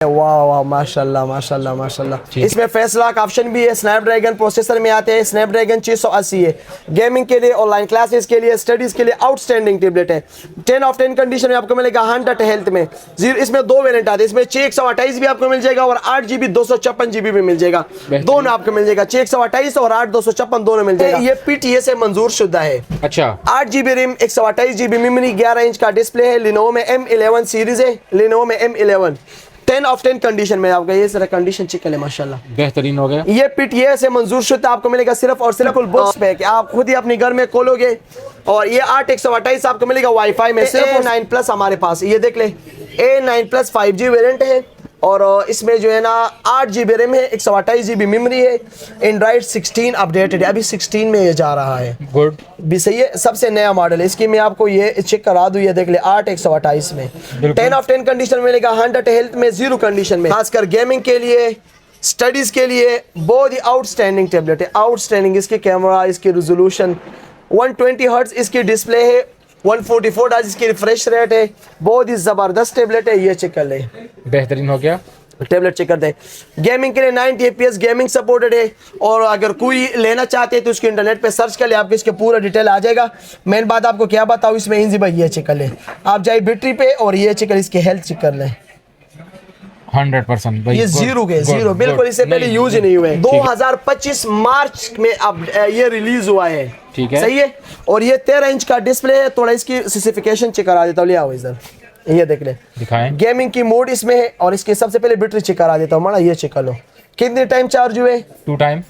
वाह वाह माशाल्लाह माशाल्लाह माशाल्लाह। इसमें फेस लॉक ऑप्शन भी है, स्नैपड्रैगन प्रोसेसर में आते हैं, स्नैपड्रैगन 680 है। गेमिंग के लिए, ऑनलाइन क्लासेस के लिए, स्टडीज के लिए आउटस्टैंडिंग टैबलेट है। 10 ऑफ 10 कंडीशन में आपको मिलेगा 100 हेल्थ में। इसमें दो वेरिएंट आते हैं, इसमें 628 भी आपको मिल जाएगा और 8 GB 256 GB भी मिल जाएगा, दोनों आपको मिल जाएगा। 628 और 8 256 दोनों मिल जाएगा। ये PTA से मंजूर शुदा है। अच्छा, 8 GB RAM, 128 GB memory, 11 inch का डिस्प्ले है। लिनोवो में M11 सीरीज है, लिनोवो में M11 10 ऑफ 10 कंडीशन में आपका ये सारा कंडीशन चेक कर ले माशाल्लाह, बेहतरीन हो गया। ये PTA से मंजूर शुदा आपको मिलेगा सिर्फ और सिर्फ बॉक्स पैक, आप खुद ही अपने घर में खोलोगे। और ये 8 128 आपको मिलेगा वाईफाई में। A9+ हमारे पास, ये देख ले, A9+ 5G वेरिएंट है और इसमें जो है ना 8 GB रैम है, 128 GB मेमोरी है। एंड्रॉइड 16 अपडेटेड है, अभी 16 में ये जा रहा है। गुड भी सही है, सबसे नया मॉडल है। इसकी मैं आपको ये चेक करा दूं, ये देख ले 8 128 में 10 ऑफ 10 कंडीशन मिलेगा, 100 हेल्थ में, 0 कंडीशन में। खासकर गेमिंग के लिए, स्टडीज के लिए बहुत ही आउटस्टैंडिंग टैबलेट है, आउटस्टैंडिंग। इसके कैमरा, इसकी रेजोल्यूशन 120 हर्ट्ज इसकी डिस्प्ले है, 144 हर्ट्ज इसकी रिफ्रेश रेट है। बहुत ही जबरदस्त टैबलेट है, ये चेक कर ले, बेहतरीन हो गया। टैबलेट चेक कर दे। गेमिंग के लिए 90 FPS गेमिंग सपोर्टेड है। और अगर कोई लेना चाहते हैं तो उसके इंटरनेट पे सर्च कर ले, आपको इसके पूरा डिटेल आ जाएगा। मेन बात आपको क्या बताऊँ इसमें, इंजी भाई ये चेक कर ले, आप जाइए बैटरी पे और ये चेक कर, इसकी हेल्थ चेक कर ले, 100% भाई, ये जीरो के जीरो बिल्कुल, इससे पहले यूज ही नहीं हुए। 2025 मार्च में अब ये रिलीज हुआ है, ठीक है, सही है। और ये 13 इंच का डिस्प्ले है। थोड़ा इसकी स्पेसिफिकेशन चेक करा देता हूँ, ले आओ इधर, ये देख ले, दिखाएं। गेमिंग की मोड इसमें है। और इसके सबसे पहले बैटरी चेक करा देता हूँ माना, ये चेक कर लो कितने टाइम चार्ज हुए, 2 टाइम,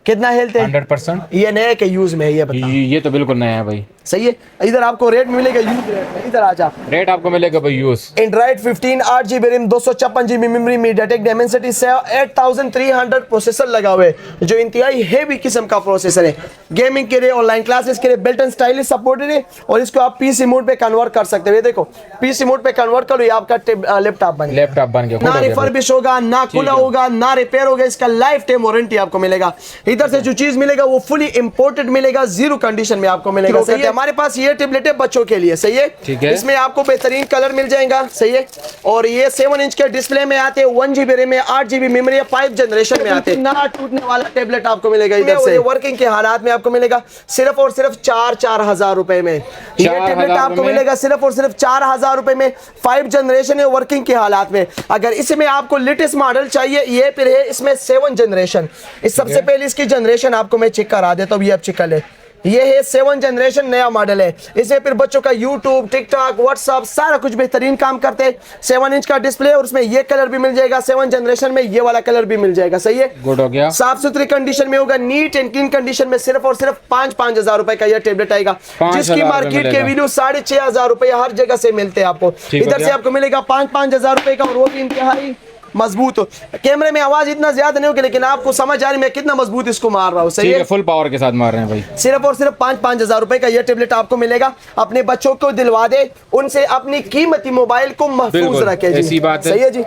कितना हेल्थ है, 100%। ये नया के यूज में है, ये बता। ये तो बिल्कुल नया है भाई, सही है। इधर आपको रेट मिलेगा यूज रेट में, इधर आ जा, रेट आपको मिलेगा भाई use. Android 15 8 GB RAM, 256 GB memory, MediaTek Dimensity 8300 processor लगा हुआ है, जो इंतहाई हेवी किस्म का प्रोसेसर है। गेमिंग के लिए, ऑनलाइन क्लासेस के लिए बेल्ट एंड स्टाइलिश सपोर्टेड है। और इसको आप PC मोड पे कन्वर्ट कर सकते हो, ये देखो PC मोड पे कन्वर्ट करो, ये आपका लैपटॉप बन गया। ना रिफर्बिश होगा, ना खुला होगा, ना रिपेयर होगा, इसका लाइफ टाइम वारंटी आपको मिलेगा। इधर से जो चीज मिलेगा वो फुली इंपोर्टेड मिलेगा, 0 कंडीशन में आपको मिलेगा। सही है। हमारे पास ये टैबलेट है बच्चों के लिए, सही है, ठीक है। इसमें आपको बेहतरीन कलर मिल जाएगा, सही है। और ये 7 इंच के डिस्प्ले में आते हैं, 1 GB रैम में, 8 GB मेमोरी, 5 जनरेशन में आते हैं। ना टूटने वाला टैबलेट आपको मिलेगा इधर से। वर्किंग के हालात में आपको मिलेगा सिर्फ और सिर्फ 4 हजार रुपए में। ये टैबलेट आपको मिलेगा सिर्फ और सिर्फ 4000 रुपए में, 5 जनरेशन है वर्किंग के हालात में। अगर इसमें आपको लेटेस्ट मॉडल चाहिए, ये फिर है इसमें 7 जनरेशन। इस सबसे पहले इसकी जनरेशन आपको मैं चेक करा देता हूँ, ये अब चेक कर ले, ये है 7 जनरेशन नया मॉडल है। इसमें फिर बच्चों का यूट्यूब, टिकटॉक, व्हाट्सएप सारा कुछ बेहतरीन काम करते हैं। 7 इंच का डिस्प्ले और उसमें ये कलर भी मिल जाएगा, 7 जनरेशन में ये वाला कलर भी मिल जाएगा, सही है। गुड हो गया। साफ सुथरी कंडीशन में होगा, नीट एंड क्लीन कंडीशन में। सिर्फ और सिर्फ 5 हजार रुपए का यह टैबलेट आएगा, जिसकी मार्केट के वैल्यू 6500 रुपए हर जगह से मिलते हैं आपको। इधर से आपको मिलेगा 5 हजार रुपए का, और वो भी इंतहाई मजबूत हो। कैमरे में आवाज इतना ज्यादा नहीं होगी, लेकिन आपको समझ आ रही मैं कितना मजबूत इसको मार रहा हूँ, सही है। फुल पावर के साथ मार रहे हैं भाई। सिर्फ और सिर्फ 5 हजार रुपए का यह टैबलेट आपको मिलेगा। अपने बच्चों को दिलवा दे, उनसे अपनी कीमती मोबाइल को महफूज रखे जी, ऐसी बात है। सही है जी।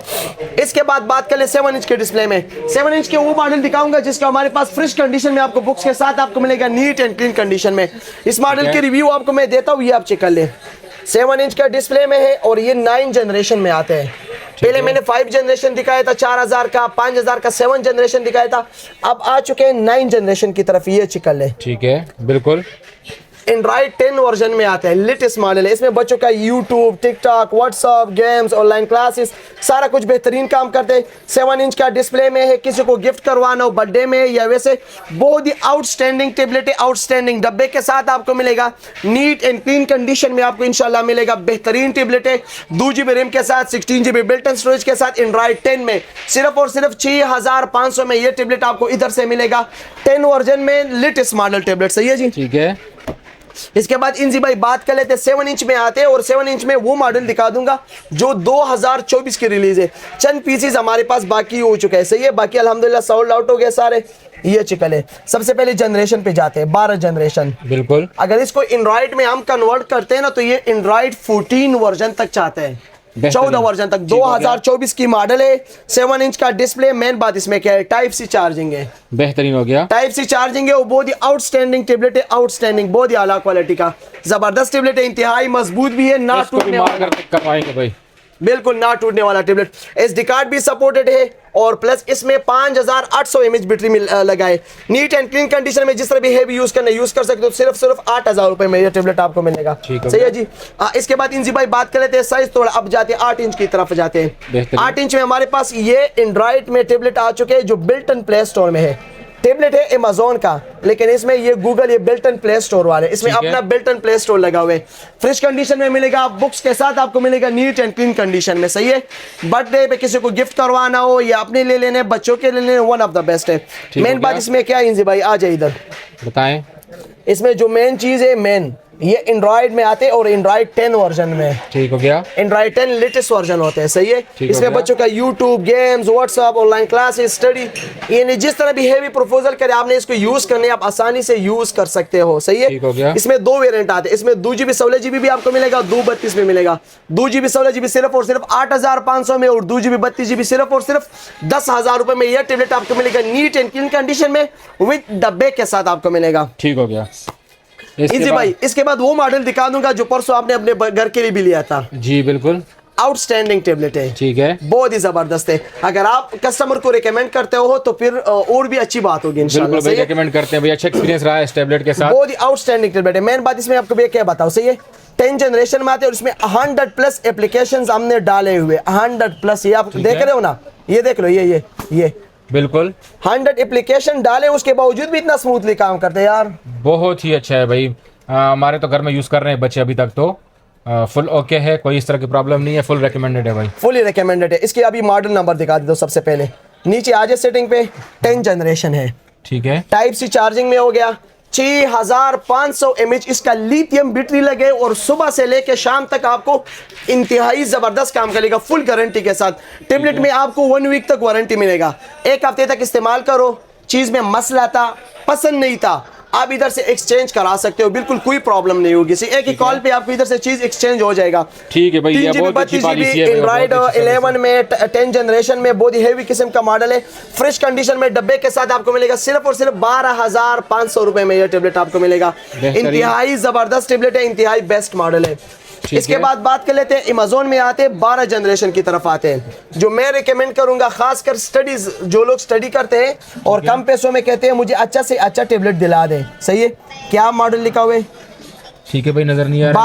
इसके बाद बात कर ले 7 इंच के डिस्प्ले में। 7 इंच के वो मॉडल दिखाऊंगा जिसका हमारे पास फ्रेश कंडीशन में आपको बुक्स के साथ आपको मिलेगा, नीट एंड क्लीन कंडीशन में। इस मॉडल की रिव्यू आपको मैं देता हूँ, ये आप चेक कर ले। 7 इंच का डिस्प्ले में है और ये 9 जनरेशन में आते हैं। पहले मैंने 5 जनरेशन दिखाया था 4000 का, 5000 का 7 जनरेशन दिखाया था। अब आ चुके हैं 9 जनरेशन की तरफ, ये चेक कर ले। ठीक है, बिल्कुल एंड्रॉइड 10 वर्जन में आता है, लेटेस्ट मॉडल है। इसमें बच्चों का YouTube, TikTok, WhatsApp, games, online classes सारा कुछ बेहतरीन काम करते हैं। 7 इंच का डिस्प्ले में है, किसी को गिफ्ट करवाना हो बर्थडे में या वैसे, बहुत ही आउटस्टैंडिंग टैबलेट है। आउटस्टैंडिंग डब्बे के साथ आपको मिलेगा, नीट एंड क्लीन कंडीशन में आपको इंशाल्लाह मिलेगा। बेहतरीन टैबलेट है, 2 GB रैम के साथ, 16 GB बिल्ट इन स्टोरेज के साथ, एंड्रॉइड 10 में। सिर्फ और सिर्फ 6500 में यह टैबलेट आपको इधर से मिलेगा, 10 वर्जन में, लेटेस्ट मॉडल टैबलेट, सही है जी। ठीक है। इसके बाद इंजी भाई बात कर लेते हैं 7 इंच में आते हैं, और 7 इंच में वो मॉडल दिखा दूंगा जो 2024 की रिलीज है। चंद पीसेस हमारे पास बाकी हो चुके हैं, सही है, बाकी अल्हम्दुलिल्लाह सोल्ड आउट हो गए सारे। ये चिकल है। सबसे पहले जनरेशन पे जाते हैं, 12 जनरेशन। बिल्कुल, अगर इसको एंड्रॉइड में हम कन्वर्ट करते हैं ना तो ये एंड्रॉइड 14 वर्जन तक चाहते हैं, 14 वर्जन तक। 2024 की मॉडल है, 7 इंच का डिस्प्ले। मेन बात इसमें क्या है, टाइप सी चार्जिंग है, बेहतरीन हो गया। टाइप सी चार्जिंग है। वो बहुत ही आउटस्टैंडिंग टेबलेट है, आउटस्टैंडिंग, बहुत ही आला क्वालिटी का जबरदस्त टेबलेट है, इंतहाई मजबूत भी है, ना टूटने वाला। करवाएंगे भाई, बिल्कुल ना टूटने वाला टेबलेट। एसडी कार्ड भी सपोर्टेड है और प्लस इसमें 5800 mAh बैटरी लगा है। नीट एंड क्लीन कंडीशन में जिस तरह भी हैवी यूज करना यूज कर सकते हो। सिर्फ 8000 रुपए में ये टेबलेट आपको मिलेगा। सही है जी। इसके बाद इंजी भाई बात कर लेते हैं साइज, थोड़ा अब जाते हैं 8 इंच की तरफ जाते हैं। 8 इंच में हमारे पास ये एंड्रॉइड में टेबलेट आ चुके हैं जो बिल्ट इन प्ले स्टोर में है। टेबलेट है अमेज़न का, लेकिन इसमें ये गूगल ये बिल्ट इन प्ले स्टोर वाले, इसमें अपना बिल्ट इन प्ले स्टोर लगा हुआ है। फ्रेश कंडीशन में मिलेगा, बुक्स के साथ आपको मिलेगा नीट एंड क्लीन कंडीशन में। सही है। बर्थडे पे किसी को गिफ्ट करवाना हो या अपने ले लेने, बच्चों के ले लेने, वन ऑफ द बेस्ट है। मेन बात इसमें क्या है इंजी भाई, आ जाए इधर बताएं। इसमें जो मेन चीज है, मेन ये एंड्रॉइड में आते हैं और एंड्रॉइड 10 वर्जन में। ठीक हो गया। एंड्रॉइड 10 लेटेस्ट वर्जन होते हैं। सही है। इसमें बच्चों का YouTube, games, WhatsApp, online classes, study, यानी जिस तरह भी हैवी प्रपोजल करे आपने इसको यूज करने, आप आसानी से यूज कर सकते हो। सही है। ठीक हो गया। इसमें 2 वेरिएंट आते हैं। इसमें 2GB 16GB भी आपको मिलेगा, 232 में मिलेगा। 2GB 16GB सिर्फ और सिर्फ 8500 में और 2GB 32GB सिर्फ और सिर्फ 10,000 रुपए में। यह टेबलेट आपको मिलेगा नीट एंड क्लीन कंडीशन में विद डब्बे के साथ आपको मिलेगा। ठीक हो गया। इजी भाई इसके बाद वो मॉडल दिखा दूंगा जो परसों आपने अपने घर के लिए भी लिया था। जी बिल्कुल। आउटस्टैंडिंग टेबलेट है। ठीक है। बहुत ही जबरदस्त है। अगर आप कस्टमर को रिकमेंड करते हो तो फिर और भी अच्छी बात होगी इंशाल्लाह। बिल्कुल भाई रिकमेंड करते हैं भाई, अच्छा एक्सपीरियंस रहा है इस टेबलेट के साथ। बहुत ही आउटस्टैंडिंग टेबलेट है। मेन बात इसमें आपको भैया क्या बताओ, सही है 10 जनरेशन में आते हैं और इसमें 100+ एप्लीकेशंस हमने डाले हुए, 100+। ये आप देख रहे हो ना, ये देख लो, ये बिल्कुल 100 एप्लीकेशन डाले, उसके बावजूद भी इतना स्मूथली काम करते हैं यार। बहुत ही अच्छा है भाई। हमारे तो घर में यूज कर रहे हैं बच्चे अभी तक, तो फुल ओके है, कोई इस तरह की प्रॉब्लम नहीं है, फुल रिकमेंडेड है भाई। फुली रिकमेंडेड है। इसके अभी मॉडल नंबर दिखा दे दो सबसे पहले, नीचे आ जाए सेटिंग पे, 10 जनरेशन है। ठीक है। टाइप सी चार्जिंग में हो गया, 6500 mAh इसका लिथियम बैटरी लगे और सुबह से लेके शाम तक आपको इंतहाई जबरदस्त काम करेगा फुल गारंटी के साथ। टेबलेट में आपको 1 वीक तक वारंटी मिलेगा। 1 हफ्ते तक इस्तेमाल करो, चीज में मसला था, पसंद नहीं था, आप इधर से एक्सचेंज करा सकते हो, बिल्कुल कोई प्रॉब्लम नहीं होगी। एक ही कॉल पे आपको इधर से चीज एक्सचेंज हो जाएगा। ठीक है भाई। 3GB 32GB एंड्रॉइड 11 में 10 जनरेशन में बहुत ही हेवी किस्म का मॉडल है। फ्रेश कंडीशन में डब्बे के साथ आपको मिलेगा सिर्फ और सिर्फ 12,500 रुपए में यह टेबलेट आपको मिलेगा। इंतहाई जबरदस्त टेबलेट है, इंतहाई बेस्ट मॉडल है। इसके बाद बात कर लेते हैं अमेज़न में आते हैं 12 जनरेशन की तरफ आते हैं, जो मैं रिकमेंड करूंगा खासकर स्टडीज, जो लोग स्टडी करते हैं और कम पैसों में कहते हैं मुझे अच्छा से अच्छा टेबलेट दिला दें। सही है। क्या मॉडल लिखा हुआ है? ठीक है भाई, नजर नहीं आ रहा।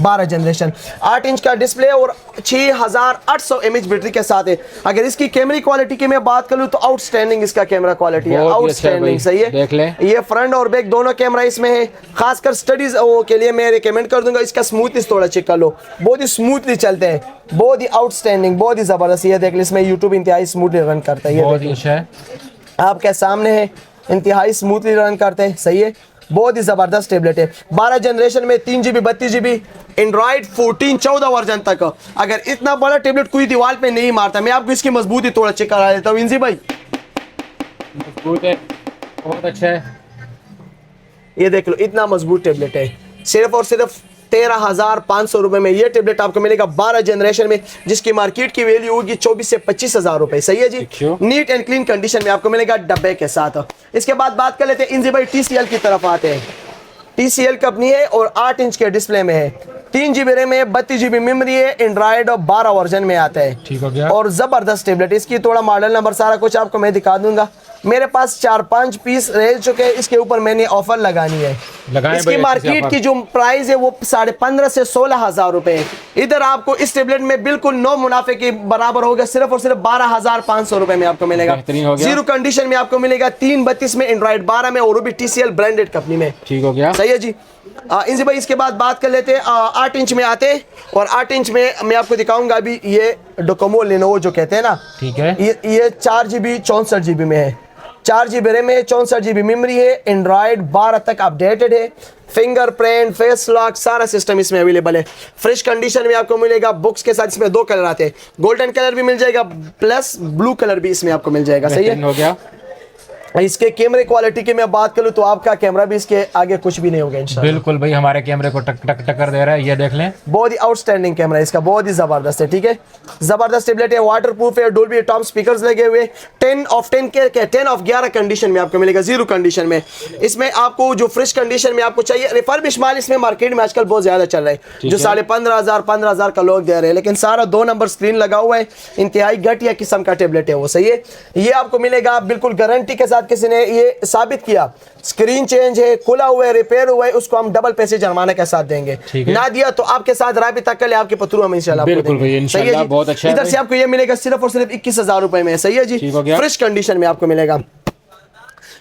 12 जनरेशन 8 इंच का डिस्प्ले और 6800 mAh बैटरी के साथ है। अगर इसकी कैमरा क्वालिटी की मैं बात करूं तो आउटस्टैंडिंग इसका कैमरा क्वालिटी है, आउटस्टैंडिंग। सही है। देख ले, ये फ्रंट और बैक दोनों कैमरा इसमें है। खासकर स्टडीज के लिए मैं रिकमेंड कर दूंगा। इसका स्मूथनेस थोड़ा चेक कर लो, बहुत ही स्मूथली चलते हैं, बहुत ही आउटस्टैंडिंग, बहुत ही जबरदस्त। ये देख लो, इसमें यूट्यूब इंतहाई स्मूथली रन करता है। बहुत ही अच्छा है, आपके सामने है, इंतहाई स्मूथली रन करते हैं। सही है। बहुत ही जबरदस्त टेबलेट है। 12 जनरेशन में 3GB 32GB एंड्रॉइड 14 वर्जन तक। अगर इतना बड़ा टेबलेट कोई दीवार पे नहीं मारता। मैं आपको इसकी मजबूती थोड़ा चेक करा देता हूँ इंजी भाई। मजबूत है, बहुत अच्छा है। ये देख लो, इतना मजबूत टेबलेट है। सिर्फ और सिर्फ 13,500 रुपए में ये टेबलेट आपको मिलेगा 12 जनरेशन में, जिसकी मार्केट की वैल्यू होगी 24 से 25,000 रुपए। सही है जी। नीट एंड क्लीन कंडीशन में आपको मिलेगा डब्बे के साथ। इसके बाद बात कर लेते हैं इंजी भाई TCL की तरफ आते हैं। TCL कंपनी है और 8 इंच के डिस्प्ले में है, 3GB रैम है, 32GB मेमोरी है, एंड्रॉइड 12 वर्जन में आता है। ठीक हो गया। और जबरदस्त टेबलेट। इसकी थोड़ा मॉडल नंबर सारा कुछ आपको मैं दिखा दूंगा। मेरे पास 4-5 पीस रह चुके हैं, इसके ऊपर मैंने ऑफर लगानी है। इसकी मार्केट की जो प्राइस है वो 15,500 से 16,000 रुपए है। इधर आपको इस टेबलेट में बिल्कुल नो मुनाफे के बराबर होगा, सिर्फ और सिर्फ 12,500 रुपए में आपको मिलेगा। जीरो कंडीशन में आपको मिलेगा, 332 में, एंड्रॉइड 12 में, और वो भी TCL ब्रांडेड कंपनी में। ठीक हो गया। सही है जी। इंजी भाई इसके बाद बात कर लेते हैं 8 इंच में आते हैं, और 8 इंच में मैं आपको दिखाऊंगा अभी ये डोकोमो लेनोवो जो कहते हैं ना। ठीक है। ये 4GB 64GB में है, 4GB रैम है, 64GB मेमोरी है, एंड्रॉइड 12 तक अपडेटेड है, फिंगरप्रिंट, फेस लॉक, सारा सिस्टम इसमें अवेलेबल है। फ्रेश कंडीशन में आपको मिलेगा। बुक्स के साथ इसमें 2 कलर आते हैं, गोल्डन कलर भी मिल जाएगा प्लस ब्लू कलर भी इसमें आपको मिल जाएगा। सही है। हो गया। इसके कैमरे क्वालिटी की मैं बात करूं तो आपका कैमरा भी इसके आगे कुछ भी नहीं होगा इंशाल्लाह। बिल्कुल भाई, हमारे कैमरे को टक्कर दे रहा है, ये देख लें। बहुत ही आउटस्टैंडिंग कैमरा है इसका, बहुत ही जबरदस्त है। ठीक है, जबरदस्त टेबलेट है, वाटर प्रूफ है, डोल्बी टॉप स्पीकर्स लगे हुए, 10 ऑफ 10 के 10 ऑफ 11 कंडीशन में आपको मिलेगा, 0 कंडीशन में। इसमें आपको जो फ्रेश कंडीशन में आपको चाहिए, रिफर्बिश माल इसमें मार्केट में आजकल बहुत ज्यादा चल रहा है, जो 15,500 15,000 का लोग दे रहे हैं, लेकिन सारा 2 नंबर स्क्रीन लगा हुआ है, इंतहाई घटिया किस्म का टेबलेट है वो। सही है, ये आपको मिलेगा बिल्कुल गारंटी के साथ। किसी ने ये साबित किया स्क्रीन चेंज है, खुला हुआ है, रिपेयर हुआ है, उसको हम डबल पैसे जुर्माना के साथ देंगे। ना दिया तो आपके साथ राबिता कर ले, आपके पत्रू हम इंशाल्लाह आपको बिल्कुल भाई, इंशाल्लाह बहुत अच्छा है। इधर से आपको ये मिलेगा सिर्फ और सिर्फ 21,000 रुपए में। सही है जी, फ्रेश कंडीशन में आपको मिलेगा।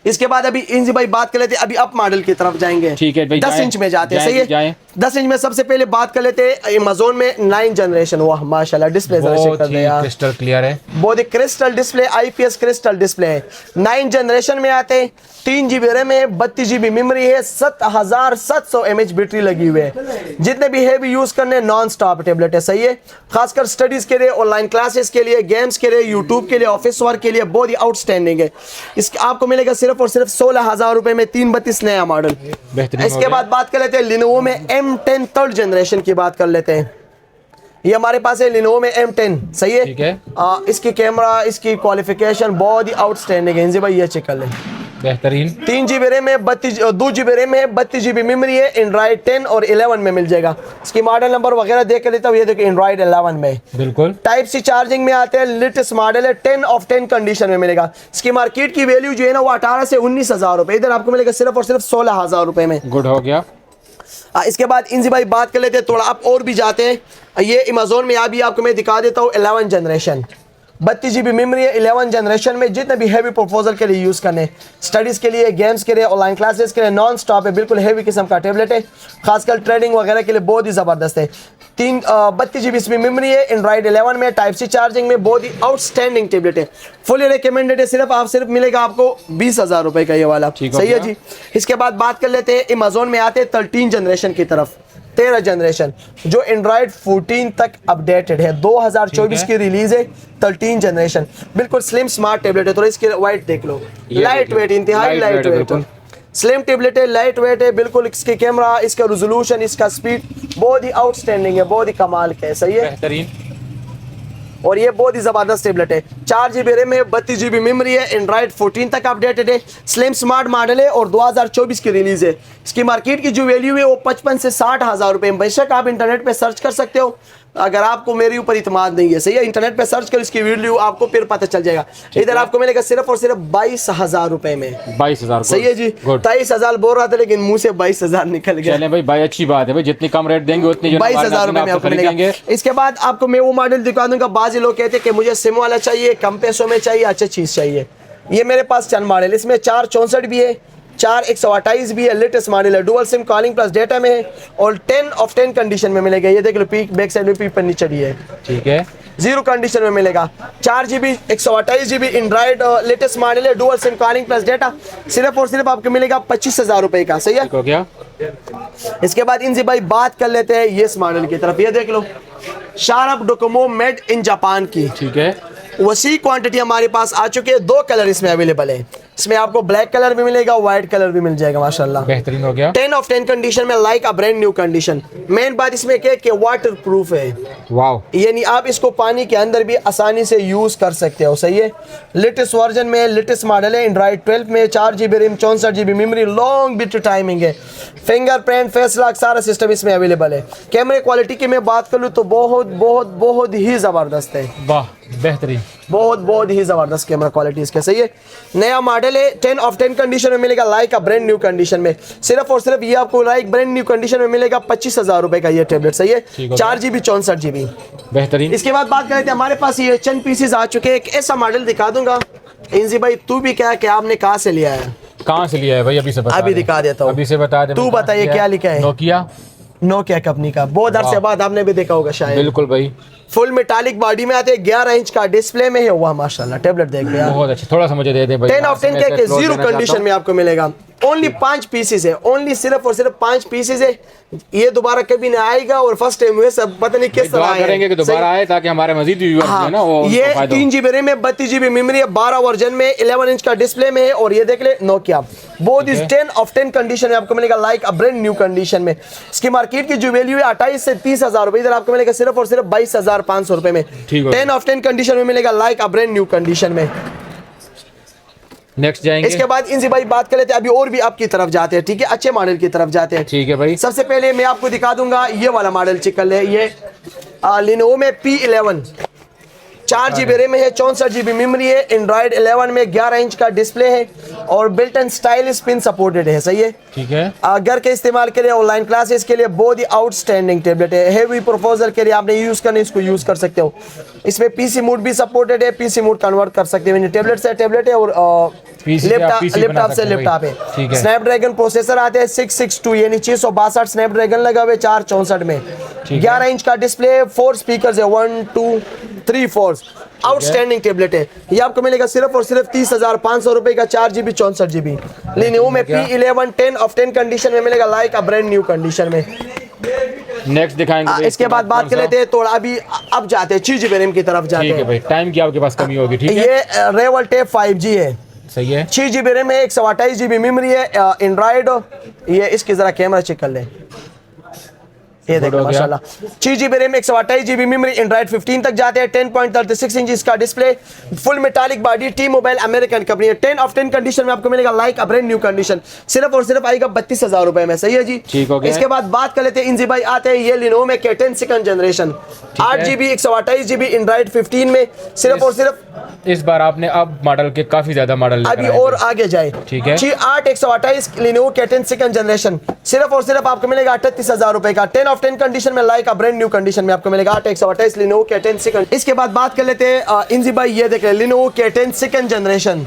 इसके बाद अभी इंजी भाई बात कर लेते हैं, अभी अप मॉडल की तरफ जाएंगे। ठीक है भाई, 10 इंच में जाते हैं। सही है, 10 इंच में सबसे पहले बात कर लेते हैं अमेज़न में 9 जनरेशन। वाह माशाल्लाह, डिस्प्ले जरा चेक कर ले यार, क्रिस्टल क्लियर है, बहुत ही crystal display, IPS crystal display है। 9 जनरेशन में आते हैं, 3 GB रैम है, 32 GB मेमोरी है, 7700 mAh बैटरी लगी हुई है। जितने भी हैवी यूज करने नॉन स्टॉप टेबलेट है। सही है, खासकर स्टडीज के लिए, ऑनलाइन क्लासेस के लिए, गेम्स के लिए, यूट्यूब के लिए, ऑफिस वर्क के लिए बहुत ही आउटस्टैंडिंग है। इसके आपको मिलेगा सिर्फ और सिर्फ 16,000 रुपए में 332 नया मॉडल। इसके बाद बात कर लेते हैं लिनोवो में M10 3rd जनरेशन की बात कर लेते हैं। ये हमारे पास है लिनोवो में M10। सही है, ठीक है। इसकी कैमरा, इसकी क्वालिफिकेशन बहुत ही आउटस्टैंडिंग है। इंजी भाई ये चेक कर लें, बेहतरीन। 3 GB रैम है, 2 GB रैम है, 32 GB मेमोरी है, एंड्रॉइड 10 और 11 में मिल जाएगा। इसकी मॉडल नंबर वगैरह देख के लेता हूँ, ये देखो एंड्रॉइड 11 में बिल्कुल। टाइप सी चार्जिंग में आते हैं, लेटेस्ट मॉडल है, 10 ऑफ 10 कंडीशन में मिलेगा। इसकी मार्केट की वैल्यू जो है ना वो 18 से 19,000 रुपए, इधर आपको मिलेगा सिर्फ और सिर्फ 16,000 रुपए में। गुड हो गया। इसके बाद इंजी भाई बात कर लेते हैं, थोड़ा आप और भी जाते हैं। ये अमेज़न में अभी आपको मैं दिखा देता हूँ 11 जनरेशन, 32 GB मेमोरी है, 11 जनरेशन में। जितने भी हैवी प्रपोजल के लिए यूज़ करने, स्टडीज़ के लिए, गेम्स के लिए, ऑनलाइन क्लासेस के लिए, नॉन स्टॉप है, बिल्कुल हैवी किस्म का टेबलेट है, खासकर ट्रेडिंग वगैरह के लिए बहुत ही ज़बरदस्त है। 32 GB इसमें मेमोरी है, एंड्रॉइड 11 में, टाइप सी चार्जिंग में, बहुत ही आउटस्टैंडिंग टेबलेट है, फुली रिकमेंडेड है। सिर्फ मिलेगा आपको 20,000 रुपए का ये वाला। सही है जी। इसके बाद बात कर लेते हैं अमेज़न में आते हैं 13 जनरेशन की तरफ, 13 जनरेशन जो एंड्रॉइड 14 तक अपडेटेड है, 2024 की रिलीज है, 13 जनरेशन, बिल्कुल स्लिम स्मार्ट टेबलेट है। तो इसके वाइट देख लो, लाइट वेट, इंतहाई लाइट वेट, स्लिम टेबलेट है, लाइट वेट है बिल्कुल। इसके कैमरा, इसका रेजोल्यूशन, इसका स्पीड बहुत ही आउटस्टैंडिंग है, बहुत ही कमाल का है। सही है, बेहतरीन। और ये बहुत ही जबरदस्त टेबलेट है, 4 GB रैम है, 32 GB मेमोरी है, एंड्रॉइड 14 तक अपडेटेड है, स्लिम स्मार्ट मॉडल है और 2024 की रिलीज है। इसकी मार्केट की जो वैल्यू है वो 55 से 60,000 रुपए। बेशक आप इंटरनेट पे सर्च कर सकते हो, अगर आपको मेरे ऊपर इत्मीनान नहीं है। सही है, इंटरनेट पे सर्च कर इसकी वैल्यू आपको फिर पता चल जाएगा। इधर आपको मिलेगा सिर्फ और सिर्फ 22,000 रुपए में। 22,000। सही है जी, 23,000 बोल रहा था लेकिन मुंह से 22,000 निकल गया। चलें भाई, अच्छी बात है भाई, जितनी कम रेट देंगे उतनी 22,000 रुपए में आपको मिलेगा। इसके बाद आपको मैं वो मॉडल दिखा दूंगा। बाज़ लोग कहते हैं कि मुझे सिम वाला चाहिए, कम पैसों में चाहिए, अच्छा चीज़ चाहिए। ये मेरे पास चंद मॉडल, इसमें 464 भी है, 4 128 भी है, लेटेस्ट मॉडल है, dual SIM calling plus data में है और 10 ऑफ 10 कंडीशन में मिलेगा। ये देख लो, पीक बैक साइड में पीक पर नीचे चढ़ी है, ठीक है, 0 कंडीशन में मिलेगा। 4 GB 128 GB android latest model है, dual SIM calling plus data, सिर्फ और सिर्फ आपको मिलेगा 25,000 रुपए का। सही है, हो गया। इसके बाद इनसे भाई बात कर लेते हैं ये इस मॉडल की तरफ। ये देख लो, sharp docomo made in Japan की, ठीक है, वसी क्वांटिटी हमारे पास आ चुके हैं। 2 कलर इसमें अवेलेबल है, इसमें आपको ब्लैक कलर भी मिलेगा, व्हाइट कलर भी मिल जाएगा माशाल्लाह। बेहतरीन हो गया। 10 ऑफ 10 कंडीशन में, like a brand new condition. Main बात इसमें क्या है कि वाटर प्रूफ है, वाओ, यानी आप इसको पानी के अंदर भी आसानी से यूज कर सकते हो। सही है, लेटेस्ट वर्जन में, लेटेस्ट मॉडल है, एंड्रॉइड 12 में, 4 GB RAM, 64 GB memory, long battery timing है, फिंगरप्रिंट, फेस लॉक, सारा सिस्टम इसमें अवेलेबल है। कैमरे क्वालिटी की मैं बात करूँ तो बहुत ही जबरदस्त है, वाह बेहतरीन, बहुत ही जबरदस्त कैमरा क्वालिटी इसके। सही है, नया मॉडल है, 10 ऑफ 10 कंडीशन में मिलेगा, like a brand new condition में। सिर्फ और सिर्फ ये आपको लाइक ब्रांड न्यू कंडीशन में मिलेगा 25,000 रुपए का ये टेबलेट। सही है, 4 GB 64 GB। बेहतरीन। इसके बाद बात करते हैं, हमारे पास ये चंद पीसेस आ चुके हैं। एक ऐसा मॉडल दिखा दूंगा इंजी भाई, तू भी क्या कि आपने कहाँ से लिया है? कहाँ से लिया है भाई? अभी से बता, अभी दिखा देता हूँ, अभी से बता दे। तू बताइए क्या लिखा है? नोकिया कंपनी का, बहुत अरसे बाद आपने भी देखा होगा शायद। बिल्कुल भाई, फुल मेटालिक बॉडी में आते हैं, 11 इंच का डिस्प्ले में है। हुआ माशाल्लाह, टेबलेट देख लिया, बहुत अच्छा। थोड़ा सा मुझे दे दे भाई। 10 ऑफ 10 के 0 कंडीशन में आपको मिलेगा। ओनली 5 पीसेस है, ओनली सिर्फ और सिर्फ 5 पीसेस है। ये दोबारा कभी नहीं आएगा और फर्स्ट टाइम हुए सब पता नहीं किस तरह करेंगे कि दोबारा आए ताकि हमारे मजीद व्यूअर्स हाँ, जो है ना वो ये 3 GB रैम है, 32 GB मेमोरी है, 12 वर्जन में, 11 इंच का डिस्प्ले में है। और ये देख ले Nokia, both is 10 of 10 condition में आपको मिलेगा, like a brand new condition में। इसकी मार्केट की जो वैल्यू है 28 से 30 हजार रुपए, इधर आपको मिलेगा सिर्फ और सिर्फ 22,500 रुपए में। 10 ऑफ 10 कंडीशन में मिलेगा, like a brand new condition में। नेक्स्ट जाएंगे। इसके बाद इनसे भाई बात कर लेते हैं, अभी और भी आपकी तरफ जाते हैं, ठीक है, अच्छे मॉडल की तरफ जाते हैं। ठीक है भाई। सबसे पहले मैं आपको दिखा दूंगा ये वाला मॉडल चेक कर ले, ये लिनोवो में P11, 4 GB रैम है, 64 GB मेमोरी है, एंड्रॉइड 11 में 11 इंच का डिस्प्ले है और built in stylish pin supported है। सही है, ठीक है। घर के इस्तेमाल के लिए, ऑनलाइन क्लासेस के लिए बहुत ही आउटस्टैंडिंग टैबलेट है। हेवी प्रोपोजल के लिए आपने यूज करने इसको यूज कर सकते हो। इसमें पीसी मोड भी सपोर्टेड है, पीसी मोड कन्वर्ट कर सकते हो। टैबलेट से टैबलेट है और लैपटॉप से लैपटॉप है। स्नैपड्रैगन प्रोसेसर आते हैं 662 यानी 662 स्नैपड्रैगन लगा हुए 464 में, 11 इंच का डिस्प्ले, 4 स्पीकर्स है, 1 2 3 4। आउटस्टैंडिंग टैबलेट है। ये आपको मिलेगा सिर्फ और सिर्फ 30,500 रुपए का, 4 GB 64 GB। लिनोवो में P11 10 ऑफ 10 कंडीशन में मिलेगा, like a brand new condition में। नेक्स्ट दिखाएंगे। इसके बाद बात कर लेते हैं थोड़ा, अभी अब जाते हैं 6 GB रैम की तरफ जाते हैं। भाई टाइम की आपके पास कमी होगी, ठीक है। ये रेवल टेप 5G है, सही है। 6 GB रैम है, 128 GB मेमोरी है, एंड्रॉइड। ये इसकी जरा कैमरा चेक कर ले, ये देखो माशाल्लाह, 6 GB RAM, 128 GB memory, Android 15 तक जाते हैं। 10.36 इंच इसका display, full metallic body, T mobile American company है। 10 ऑफ 10 कंडीशन में आपको मिलेगा, like a brand new condition, सिर्फ और सिर्फ आएगा 32,000 रुपए में। सही है जी, ठीक हो गया। इसके बाद बात कर लेते हैं इंजी भाई, आते हैं ये लिनोवो में K10 second generation, 8 GB 128 GB Android 15 में, सिर्फ और सिर्फ इस बार आपने अब मॉडल के काफी ज्यादा मॉडल अभी और आगे जाए, ठीक है। 8 128 लिनोवो K10 सेकंड जनरेशन, सिर्फ और सिर्फ आपको मिलेगा 38,000 रुपए का। 10 ऑफ 10 कंडीशन में, like a brand new condition में आपको मिलेगा 8 128 लिनोवो K10 सेकंड। इसके बाद बात कर लेते हैं इंजी भाई, ये देख रहे हैं Lenovo K10 second generation,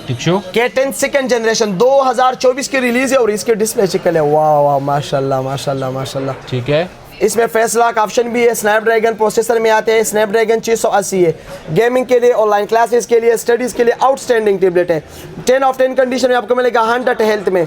K10 second generation 2024 की रिलीज है और इसके डिस्प्ले चेक कर ले, वाह वाह माशाल्लाह माशाल्लाह माशाल्लाह, ठीक है। इसमें फेस लॉक ऑप्शन भी है, स्नैपड्रैगन प्रोसेसर में आते हैं, स्नैपड्रैगन 680 है। गेमिंग के लिए, ऑनलाइन क्लासेस के लिए, स्टडीज के लिए आउटस्टैंडिंग टैबलेट है। 10 ऑफ 10 कंडीशन में आपको मिलेगा 100 हेल्थ में।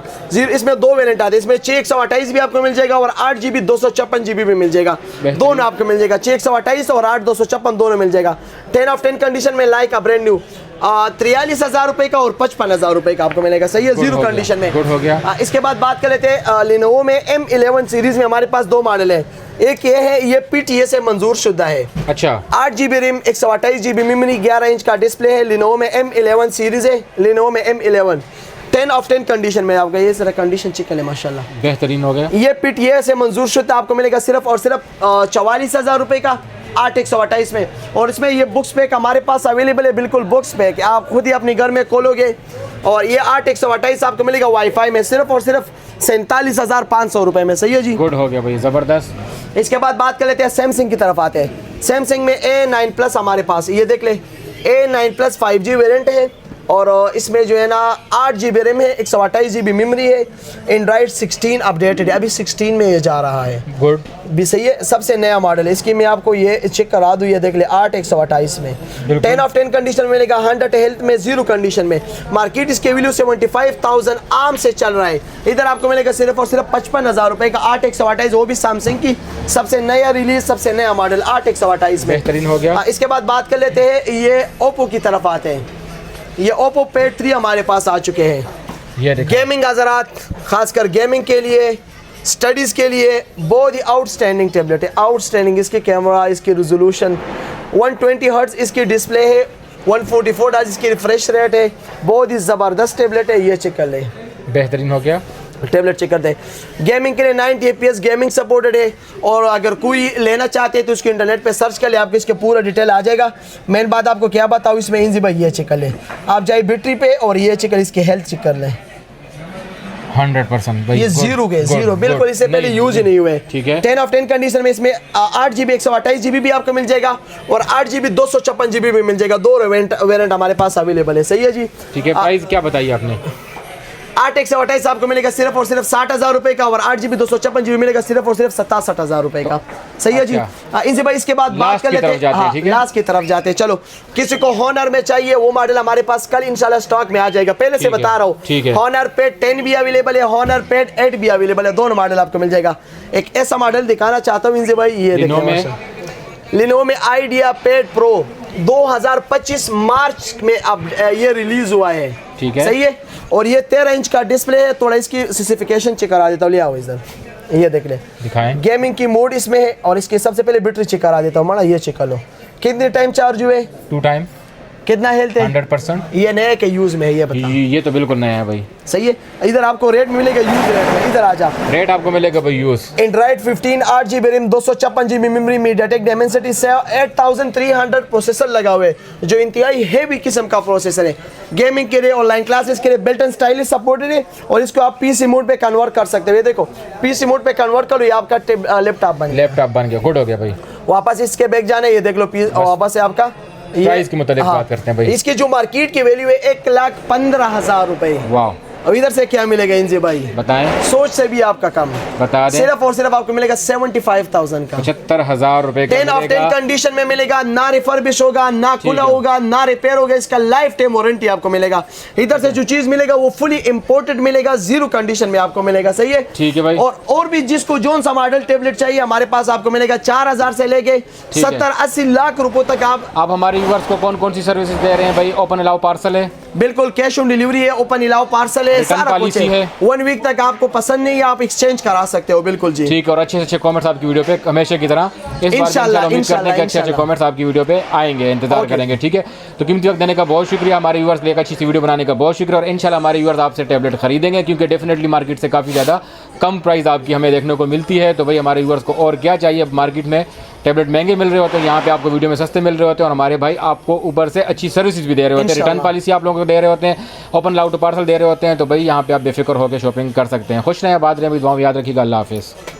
इसमें 2 वेरिएंट आते हैं, इसमें 628 भी आपको मिल जाएगा और 8 GB 256 GB भी मिल जाएगा, दोनों आपको मिल जाएगा, 628 और 8 256 दोनों मिल जाएगा। 10 ऑफ 10 कंडीशन में, लाइक अ ब्रांड न्यू, 43,000 रुपए का और 55,000 रुपए का आपको मिलेगा। सही है, जीरो कंडीशन में। गुड हो गया। इसके बाद बात कर लेते हैं लिनोवो में M11 सीरीज में हमारे पास 2 मॉडल है। एक ये है, ये PTA से मंजूर शुदा है, अच्छा, 8 GB RAM, 128 GB memory, 11 inch का डिस्प्ले है। लिनोवो में M11 सीरीज है, लिनोवो में M11 10 ऑफ 10 कंडीशन में आपका, ये सारा कंडीशन चेक करें माशाल्लाह, बेहतरीन हो गया। ये PTA से मंजूर शुदा आपको मिलेगा सिर्फ और सिर्फ 44,000 रुपए का, 8 128 में। और इसमें ये बुक्स पैक हमारे पास अवेलेबल है, बिल्कुल बुक्स पैक, आप खुद ही अपने घर में खोलोगे। और ये 8 128 आपको मिलेगा वाईफाई में, सिर्फ और सिर्फ 47,500 रुपए में। सही है जी, गुड हो गया भाई, जबरदस्त। इसके बाद बात कर लेते हैं सैमसंग की तरफ आते हैं। सैमसंग में A9 प्लस हमारे पास, ये देख ले, A9 प्लस 5G वेरिएंट है और इसमें जो है ना 8 GB रैम है, 128 GB मेमोरी है, एंड्रॉइड 16 अपडेटेड है, अभी 16 में ये जा रहा है। गुड भी सही है, सबसे नया मॉडल है। इसकी मैं आपको ये चेक करा दूँ, ये देख ले, 8 128 में, 10 ऑफ 10 कंडीशन में मिलेगा, 100 हेल्थ में, 0 कंडीशन में। मार्केट इसके वैल्यू 75,000 आम से चल रहा है, इधर आपको मिलेगा सिर्फ और सिर्फ 55,000 रुपए का, 8 128, वो भी सैमसंग की सबसे नया रिलीज, सबसे नया मॉडल, 8 128 में। बेहतरीन हो गया। इसके बाद बात कर लेते हैं, ये ओप्पो की तरफ आते हैं। ये ओप्पो Pad 3 हमारे पास आ चुके हैं। गेमिंग हज़रात, खासकर गेमिंग के लिए, स्टडीज़ के लिए बहुत ही आउटस्टैंडिंग टैबलेट है, आउटस्टैंडिंग। इसकी कैमरा, इसकी रेजोल्यूशन, 120 हर्ट्ज़ इसकी डिस्प्ले है, 144 हर्ट्ज़ इसकी रिफ्रेश रेट है, बहुत ही ज़बरदस्त टैबलेट है। ये चेक कर ले, बेहतरीन हो गया, टैबलेट चेक करते हैं। गेमिंग के लिए 90 FPS गेमिंग सपोर्टेड है और अगर कोई लेना चाहते हैं तो उसके इंटरनेट पे सर्च कर ले, आपको इसके पूरा डिटेल आ जाएगा। मेन बात आपको क्या बताऊँ इसमें, इंजी भाई ये चेक कर ले, आप जाए बैटरी पे और ये चेक कर, इसकी हेल्थ चेक कर लें, 100% भाई, ये जीरो के जीरो, बिल्कुल इससे पहले यूज ही नहीं हुए। ठीक है, 10 ऑफ 10 कंडीशन में इसमें 8 GB 128 GB भी आपको मिल जाएगा और 8 GB 256 GB भी मिल जाएगा, 2 वेरिएंट हमारे पास अवेलेबल है। सही है जी, ठीक है। प्राइस क्या बताइए आपने? 8/128 आपको मिलेगा सिर्फ और सिर्फ 60,000 रुपए का, और 8 GB 256 GB मिलेगा सिर्फ और सिर्फ 67,000 रुपए का। सही है जी। इनसे भाई इसके बाद बात कर लेते हैं, हाँ लास्ट की तरफ जाते हैं। चलो, किसी को हॉनर में चाहिए वो मॉडल हमारे पास कल इंशाल्लाह स्टॉक में आ जाएगा, पहले से बता रहा हूँ। हॉनर पेड 10 भी अवेलेबल है, हॉनर पेड 8 भी अवेलेबल है, दोनों मॉडल आपको मिल जाएगा। एक ऐसा मॉडल दिखाना चाहता हूँ इनसे भाई, ये देखो लिनो में आइडिया पेड प्रो 2025 मार्च में अब ये रिलीज हुआ है। ठीक है, सही है। और ये 13 इंच का डिस्प्ले है, थोड़ा इसकी स्पेसिफिकेशन चेक करा देता हूँ, ले आओ इधर, ये देख ले, दिखाएं। गेमिंग की मोड इसमें है, और इसकी सबसे पहले बैटरी चेक करा देता हूँ माना, ये चेक कर लो कितने टाइम चार्ज हुए। 2 टाइम। कितना हेल्थ है? 100%। ये नया के यूज में है, ये बता। ये तो बिल्कुल नया है भाई। सही है। इधर आपको रेट मिलेगा यूज रेट में, इधर आ जा, रेट आपको मिलेगा भाई use. Android 15 8 GB RAM 256 GB memory, MediaTek Dimensity 8300 processor लगा हुए, जो इंतहाई हेवी किस्म का प्रोसेसर है। गेमिंग के लिए, ऑनलाइन क्लासेस के लिए बेल्ट एंड स्टाइलिश सपोर्टेड है, और इसको आप पीसी मोड पे कन्वर्ट कर सकते हो। ये देखो पीसी मोड पे कन्वर्ट करो, ये आपका लैपटॉप बन गया, गुड हो गया भाई। वापस इसके बैक जाने, ये देख लो वापस है आपका। प्राइस की मुतालिक बात करते हैं भाई। इसकी जो मार्केट की वैल्यू है 1,15,000 रुपए। वाह। अब इधर से क्या मिलेगा इनसे भाई, बताएं। सोच से भी आपका कम, बता दें। सिर्फ और सिर्फ आपको मिलेगा 75,000 का, 75,000 रुपए का 10 ऑफ 10 कंडीशन में मिलेगा, ना रिफर्बिश होगा, ना खुला होगा, ना रिपेयर होगा, इसका लाइफ टाइम वारंटी आपको मिलेगा। इधर से जो चीज मिलेगा वो फुली इंपोर्टेड मिलेगा, 0 कंडीशन में आपको मिलेगा। सही है, ठीक है भाई। और भी जिसको जोन सा मॉडल टेबलेट चाहिए हमारे पास आपको मिलेगा 4,000 से लेके 70-80 लाख रुपए तक। आप हमारे व्यूअर्स को कौन कौन सी सर्विसेज दे रहे हैं भाई? ओपन अलाउ पार्सल है, बिल्कुल कैश ऑन डिलीवरी है, ओपन अलाउ पार्सल है, सारा कुछ है। 1 वीक तक आपको पसंद नहीं है आप एक्सचेंज करा सकते हो। बिल्कुल जी, ठीक है। और अच्छे से अच्छे कमेंट्स आपकी वीडियो पे हमेशा की तरह इस बार इंशाल्लाह उम्मीद करते हैं कि अच्छे अच्छे कमेंट्स आपकी वीडियो पे आएंगे, इंतजार करेंगे। ठीक है, तो कीमती वक्त देने का बहुत शुक्रिया, हमारे व्यूअर्स लिए अच्छी सी वीडियो बनाने का बहुत शुक्रिया, और इंशाल्लाह हमारे व्यूअर्स आपसे टैबलेट खरीदेंगे, क्योंकि डेफिनेटली मार्केट से काफ़ी ज़्यादा कम प्राइस आपकी हमें देखने को मिलती है। तो भाई हमारे व्यूअर्स को और क्या चाहिए? मार्केट में टैबलेट महंगे मिल रहे होते हैं, यहाँ पे आपको वीडियो में सस्ते मिल रहे होते हैं, और हमारे भाई आपको ऊपर से अच्छी सर्विसेज भी दे रहे होते हैं, रिटर्न पॉलिसी आप लोगों को दे रहे होते हैं, ओपन अलाउ टू पार्सल दे रहे होते हैं। तो भाई यहाँ पे आप बेफिक्र होकर शॉपिंग कर सकते हैं। खुश रहें, आबाद रहें, दुआओं में याद रखिएगा। अल्लाह हाफिज़।